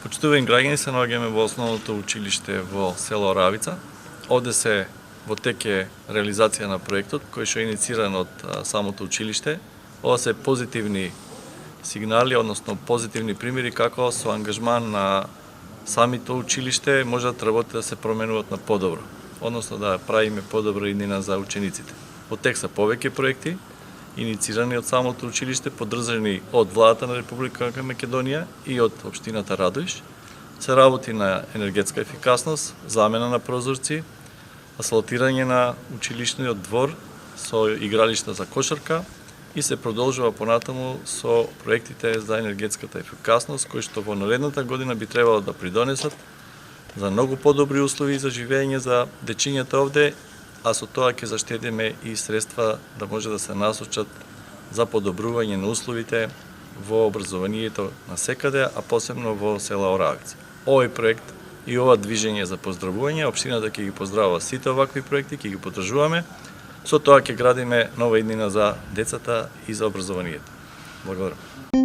Почитувани граѓани, се наоѓаме во основното училиште во село Оравица. Овде се во тек е реализација на проектот, кој што е иницииран од самото училиште. Ова се позитивни сигнали, односно позитивни примери како со ангажман на самото училиште можат да работи да се променуваат на подобро, односно да правиме подобра иднина за учениците. Во тек се повеќе проекти, инициирани од самото училиште, поддржани од владата на Република Македонија и од општината Радоиш. Се работи на енергетска ефикасност, замена на прозорци, асфалтирање на училишниот двор со игралишта за кошарка и се продолжува понатаму со проектите за енергетската ефикасност, кои што во наредната година би требало да придонесат за многу подобри услови за живење за дечињата овде, а со тоа ќе заштедиме и средства да може да се насочат за подобрување на условите во образованието на секаде, а посебно во села Оравица. Овој проект и ова движење за поздравување, општината ќе ги поздравува сите овакви проекти, ќе ги поддржуваме, со тоа ќе градиме нова иднина за децата и за образованието. Благодарам.